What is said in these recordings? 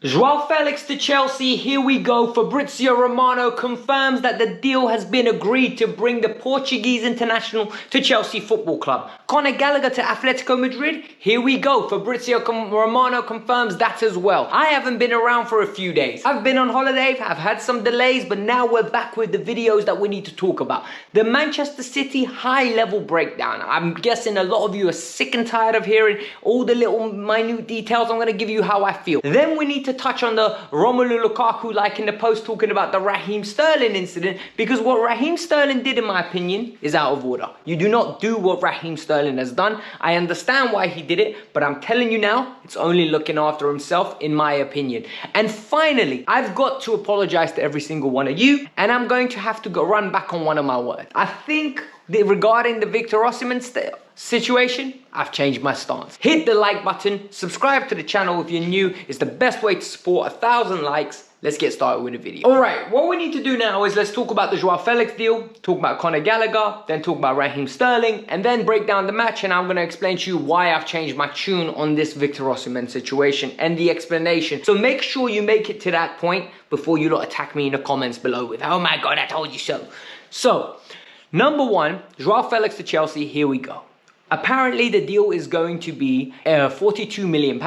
Joao Felix to Chelsea, here we go. Fabrizio Romano confirms that the deal has been agreed to bring the Portuguese international to Chelsea Football Club. Conor Gallagher to Atletico Madrid, here we go. Fabrizio Romano confirms that as well. I haven't been around for a few days. I've been on holiday, I've had some delays, but now we're back with the videos that we need to talk about. The Manchester City high-level breakdown. I'm guessing a lot of you are sick and tired of hearing all the little minute details. I'm going to give you how I feel. Then we need to touch on the Romelu Lukaku, like in the post talking about the Raheem Sterling incident, because what Raheem Sterling did, in my opinion, is out of order. You do not do what Raheem Sterling has done. I understand why he did it, but I'm telling you now, it's only looking after himself, in my opinion. And finally, I've got to apologize to every single one of you, and I'm going to have to run back on one of my words. I think regarding the Victor Osimhen situation, I've changed my stance. Hit the like button, subscribe to the channel if you're new. It's the best way to support 1,000 likes. Let's get started with the video. All right, what we need to do now is let's talk about the Joao Felix deal, talk about Conor Gallagher, then talk about Raheem Sterling, and then break down the match, and I'm going to explain to you why I've changed my tune on this Victor Osimhen situation and the explanation. So make sure you make it to that point before you lot attack me in the comments below with, oh my God, I told you so. So, number one, Joao Felix to Chelsea, here we go. Apparently the deal is going to be £42 million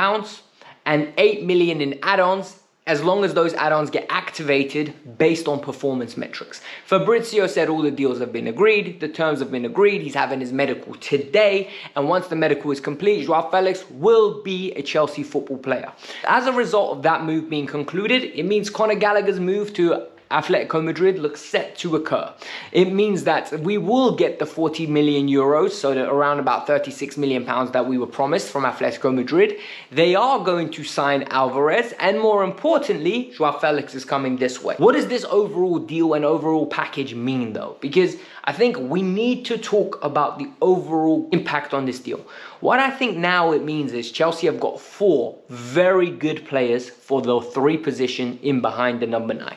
and 8 million in add-ons, as long as those add-ons get activated based on performance metrics. Fabrizio said all the deals have been agreed, the terms have been agreed, he's having his medical today, and once the medical is complete, Joao Felix will be a Chelsea football player. As a result of that move being concluded, it means Conor Gallagher's move to Atletico Madrid looks set to occur. It means that we will get the 40 million euros, so around about 36 million pounds that we were promised from Atletico Madrid. They are going to sign Alvarez, and more importantly, Joao Felix is coming this way. What does this overall deal and overall package mean though? Because I think we need to talk about the overall impact on this deal. What I think now it means is Chelsea have got 4 very good players for the 3 position in behind the number 9.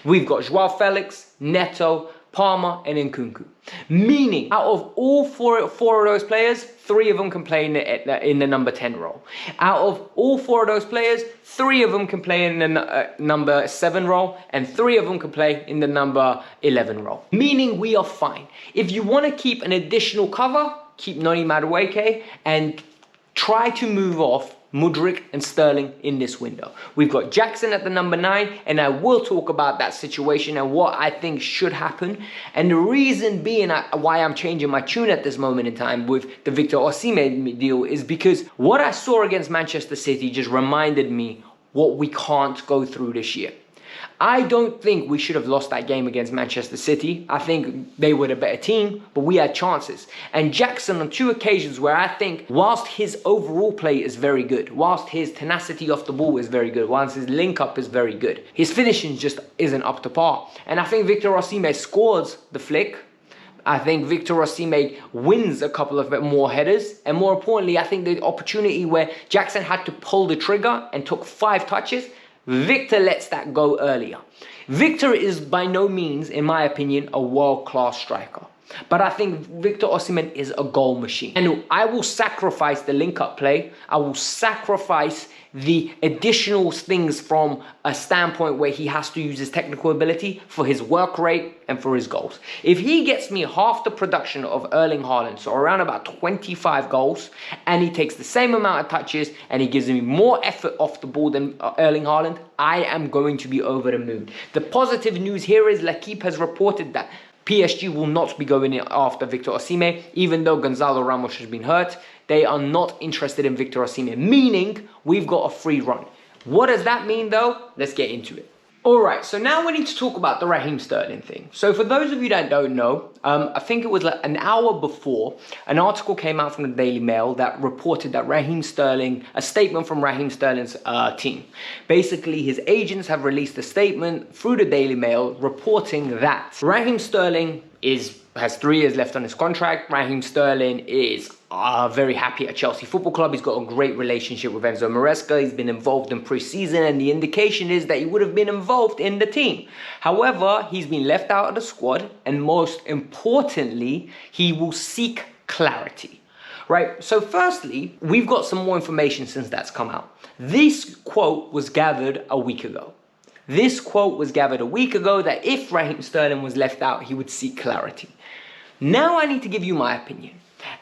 We've got Joao Felix, Neto, Palmer, and Nkunku. Meaning, out of all four of those players, 3 of them can play in the number 10 role. Out of all 4 of those players, 3 of them can play in the number 7 role, and 3 of them can play in the number 11 role. Meaning, we are fine. If you want to keep an additional cover, keep Noni Madueke and try to move off Mudryk and Sterling in this window. We've got Jackson at the number 9, and I will talk about that situation and what I think should happen. And the reason being why I'm changing my tune at this moment in time with the Victor Osimhen deal is because what I saw against Manchester City just reminded me what we can't go through this year. I don't think we should have lost that game against Manchester City. I think they were the better team, but we had chances. And Jackson on 2 occasions where I think whilst his overall play is very good, whilst his tenacity off the ball is very good, whilst his link-up is very good, his finishing just isn't up to par. And I think Victor Osimhen scores the flick. I think Victor Osimhen wins a couple of more headers. And more importantly, I think the opportunity where Jackson had to pull the trigger and took 5 touches, Victor lets that go earlier. Victor is by no means, in my opinion, a world-class striker. But I think Victor Osimhen is a goal machine. And I will sacrifice the link-up play. I will sacrifice the additional things from a standpoint where he has to use his technical ability for his work rate and for his goals. If he gets me half the production of Erling Haaland, so around about 25 goals, and he takes the same amount of touches and he gives me more effort off the ball than Erling Haaland, I am going to be over the moon. The positive news here is L'Equipe has reported that PSG will not be going after Victor Osimhen, even though Gonzalo Ramos has been hurt. They are not interested in Victor Osimhen, meaning we've got a free run. What does that mean though? Let's get into it. Alright, so now we need to talk about the Raheem Sterling thing. So for those of you that don't know, I think it was like an hour before, an article came out from the Daily Mail that reported that Raheem Sterling, a statement from Raheem Sterling's team. Basically, his agents have released a statement through the Daily Mail reporting that Raheem Sterling has 3 years left on his contract. Raheem Sterling is very happy at Chelsea Football Club. He's got a great relationship with Enzo Maresca. He's been involved in pre-season, and the indication is that he would have been involved in the team. However, he's been left out of the squad, and most importantly, he will seek clarity. right? So firstly, we've got some more information since that's come out. This quote was gathered a week ago. This quote was gathered a week ago that if Raheem Sterling was left out, he would seek clarity. Now I need to give you my opinion.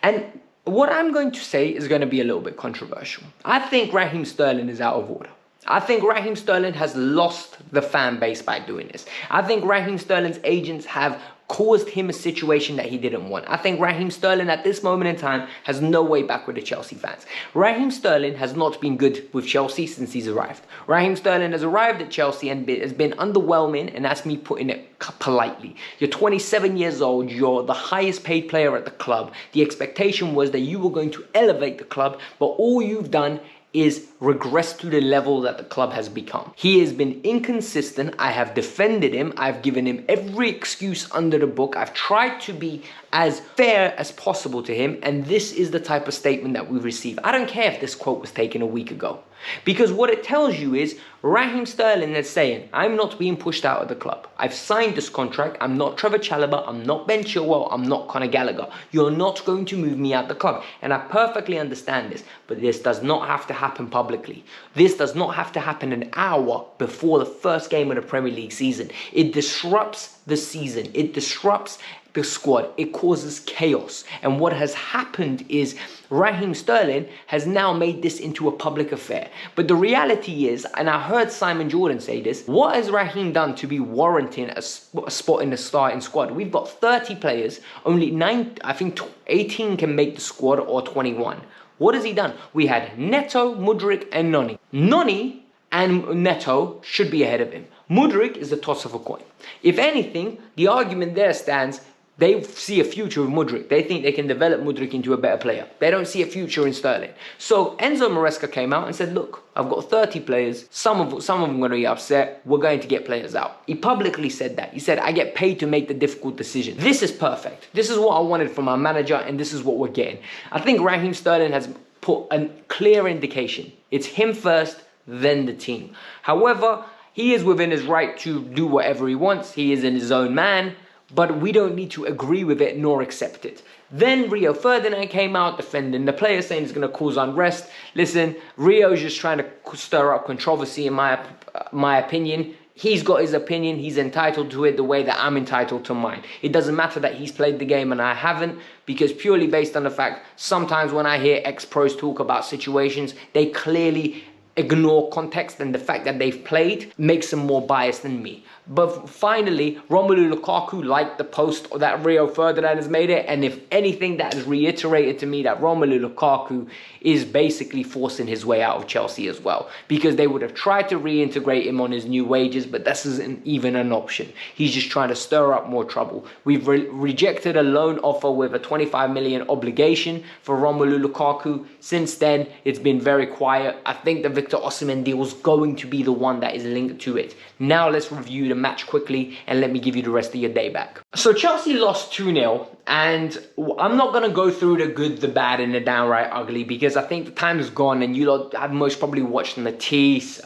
And what I'm going to say is going to be a little bit controversial. I think Raheem Sterling is out of order. I think Raheem Sterling has lost the fan base by doing this. I think Raheem Sterling's agents have caused him a situation that he didn't want. I think Raheem Sterling at this moment in time has no way back with the Chelsea fans. Raheem Sterling has not been good with Chelsea since he's arrived. Raheem Sterling has arrived at Chelsea and has been underwhelming, and that's me putting it politely. You're 27 years old, you're the highest paid player at the club. The expectation was that you were going to elevate the club, but all you've done is regress to the level that the club has become. He has been inconsistent. I have defended him. I've given him every excuse under the book. I've tried to be as fair as possible to him, and this is the type of statement that we've received. I don't care if this quote was taken a week ago, because what it tells you is Raheem Sterling is saying, I'm not being pushed out of the club. I've signed this contract. I'm not Trevor Chalobah. I'm not Ben Chilwell. I'm not Conor Gallagher. You're not going to move me out the club. And I perfectly understand this, but this does not have to happen publicly. This does not have to happen an hour before the first game of the Premier League season. It disrupts the season. It disrupts the squad. It causes chaos. And what has happened is Raheem Sterling has now made this into a public affair. But the reality is, and I heard Simon Jordan say this, what has Raheem done to be warranting a spot in the starting squad? We've got 30 players, only 18 can make the squad, or 21. What has he done? We had Neto, Mudryk and Noni. Noni and Neto should be ahead of him. Mudryk is the toss of a coin. If anything, the argument there stands, they see a future with Mudryk. They think they can develop Mudryk into a better player. They don't see a future in Sterling. So Enzo Maresca came out and said, look, I've got 30 players. Some of them are going to be upset. We're going to get players out. He publicly said that. He said, I get paid to make the difficult decision. This is perfect. This is what I wanted from our manager, and this is what we're getting. I think Raheem Sterling has put a clear indication. It's him first, then the team. However, he is within his right to do whatever he wants. He is in his own man. But we don't need to agree with it nor accept it. Then Rio Ferdinand came out defending the player, saying it's going to cause unrest. Listen, Rio's just trying to stir up controversy in my opinion. He's got his opinion. He's entitled to it the way that I'm entitled to mine. It doesn't matter that he's played the game and I haven't, because purely based on the fact, sometimes when I hear ex-pros talk about situations, they clearly ignore context, and the fact that they've played makes them more biased than me. But finally, Romelu Lukaku liked the post that Rio Ferdinand has made it, and if anything, that has reiterated to me that Romelu Lukaku is basically forcing his way out of Chelsea as well, because they would have tried to reintegrate him on his new wages, but this isn't even an option. He's just trying to stir up more trouble. We've rejected a loan offer with a 25 million obligation for Romelu Lukaku. Since then, it's been very quiet. I think the Victor Osimhen deal is going to be the one that is linked to it. Now let's review the match quickly and let me give you the rest of your day back. So Chelsea lost 2-0, and I'm not going to go through the good, the bad and the downright ugly, because I think the time is gone, and you lot have most probably watched Matisse,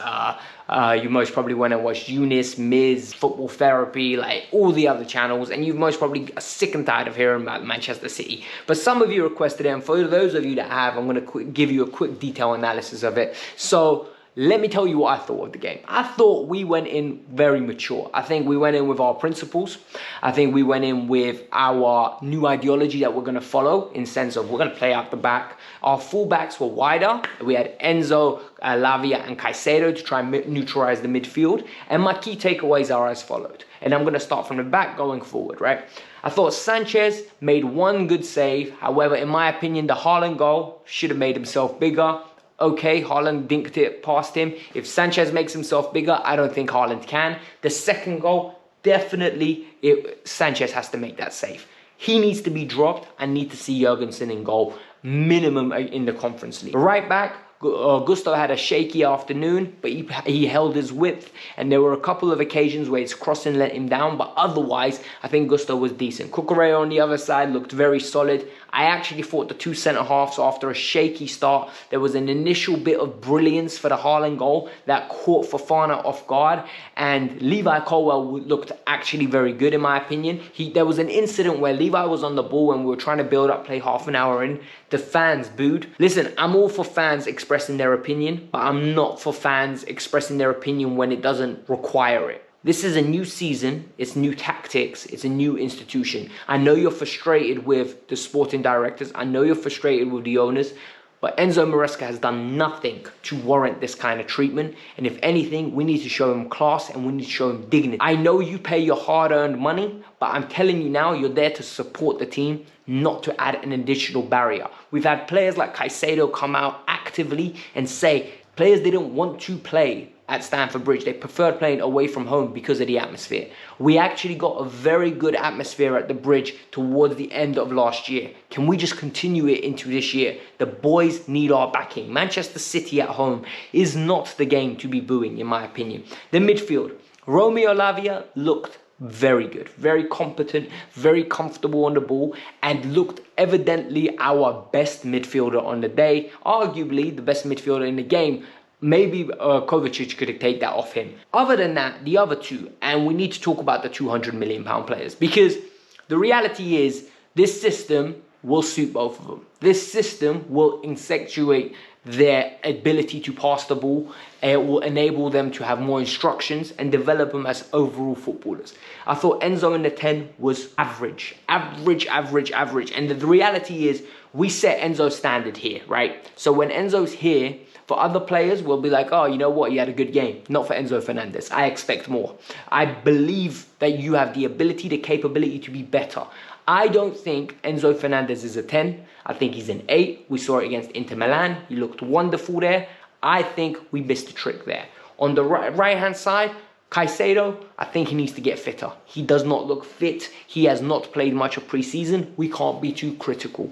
you most probably went and watched Eunice, Miz, Football Therapy, like all the other channels, and you most probably are sick and tired of hearing about Manchester City. But some of you requested it, and for those of you that have, I'm going to give you a quick detailed analysis of it. So let me tell you what I thought of the game. I thought we went in very mature. I think we went in with our principles. I think we went in with our new ideology that we're going to follow, in sense of we're going to play out the back. Our fullbacks were wider. We had Enzo, Lavia and Caicedo to try and neutralize the midfield. And my key takeaways are as followed. And I'm going to start from the back going forward, right? I thought Sanchez made one good save. However, in my opinion, the Haaland goal should have made himself bigger. Okay, Haaland dinked it past him. If Sanchez makes himself bigger, I don't think Haaland can. The second goal, definitely Sanchez has to make that save. He needs to be dropped. I need to see Jurgensen in goal, minimum in the Conference League. Right back, Gusto had a shaky afternoon, but he held his width, and there were a couple of occasions where his crossing let him down, but otherwise, I think Gusto was decent. Cucurella on the other side looked very solid. I actually thought the two centre-halves, after a shaky start, there was an initial bit of brilliance for the Haaland goal that caught Fofana off guard, and Levi Colwill looked actually very good in my opinion. There was an incident where Levi was on the ball and we were trying to build up play half an hour in. The fans booed. Listen, I'm all for fans expressing their opinion, but I'm not for fans expressing their opinion when it doesn't require it. This is a new season, it's new tactics, it's a new institution. I know you're frustrated with the sporting directors, I know you're frustrated with the owners, but Enzo Maresca has done nothing to warrant this kind of treatment. And if anything, we need to show him class and we need to show him dignity. I know you pay your hard-earned money, but I'm telling you now, you're there to support the team, not to add an additional barrier. We've had players like Caicedo come out actively and say players didn't want to play at Stamford Bridge. They preferred playing away from home because of the atmosphere. We actually got a very good atmosphere at the Bridge towards the end of last year. Can we just continue it into this year? The boys need our backing. Manchester City at home is not the game to be booing, in my opinion. The midfield, Romeo Lavia looked very good, very competent, very comfortable on the ball, and looked evidently our best midfielder on the day, arguably the best midfielder in the game. Maybe Kovacic could take that off him. Other than that, the other two, and we need to talk about the £200 million players, because the reality is this system will suit both of them. This system will accentuate their ability to pass the ball. It will enable them to have more instructions and develop them as overall footballers. I thought Enzo in the 10 was average. And the reality is we set Enzo's standard here, right? So when Enzo's here, for other players, we'll be like, oh, you know what? He had a good game. Not for Enzo Fernandez. I expect more. I believe that you have the ability, the capability to be better. I don't think Enzo Fernandez is a 10. I think he's an 8. We saw it against Inter Milan. He looked wonderful there. I think we missed a trick there. On the right-hand side, Caicedo, I think he needs to get fitter. He does not look fit. He has not played much of pre-season. We can't be too critical.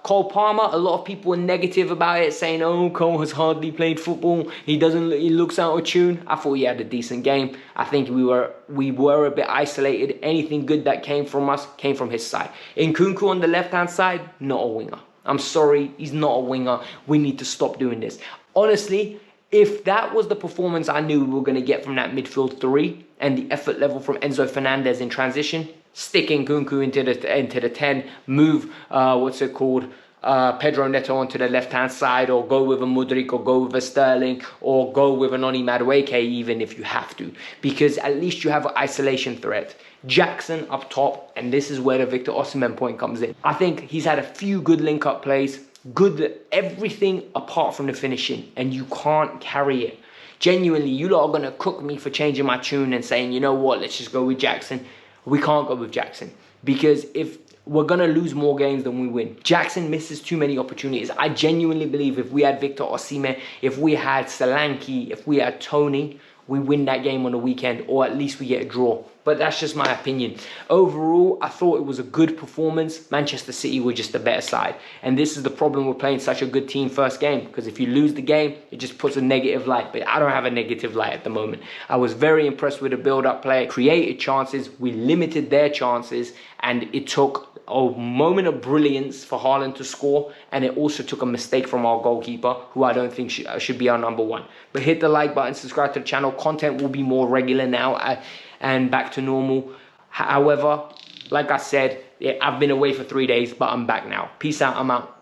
Cole Palmer, a lot of people are negative about it, saying, oh, Cole has hardly played football. He looks out of tune. I thought he had a decent game. I think we were a bit isolated. Anything good that came from us came from his side. Nkunku on the left-hand side, not a winger. I'm sorry, he's not a winger. We need to stop doing this. Honestly, if that was the performance I knew we were going to get from that midfield three and the effort level from Enzo Fernandez in transition, stick Nkunku into the 10, move, Pedro Neto onto the left-hand side, or go with a Mudryk, or go with a Sterling, or go with an Oni Madueke even if you have to, because at least you have an isolation threat. Jackson up top, and this is where the Victor Osimhen point comes in. I think he's had a few good link-up plays, good everything apart from the finishing, and you can't carry it. Genuinely, you lot are going to cook me for changing my tune and saying, you know what, let's just go with Jackson. We can't go with Jackson, because if we're going to lose more games than we win. Jackson misses too many opportunities. I genuinely believe if we had Victor Osimhen, if we had Solanke, if we had Tony, we win that game on the weekend, or at least we get a draw. But that's just my opinion. Overall, I thought it was a good performance. Manchester City were just the better side. And this is the problem with playing such a good team first game, because if you lose the game, it just puts a negative light. But I don't have a negative light at the moment. I was very impressed with the build-up play. Created chances. We limited their chances. And it took a moment of brilliance for Haaland to score, and it also took a mistake from our goalkeeper, who I don't think should be our number one. But hit the like button, subscribe to the channel. Content will be more regular now and back to normal. However, like I said, I've been away for 3 days, but I'm back now. Peace out, I'm out.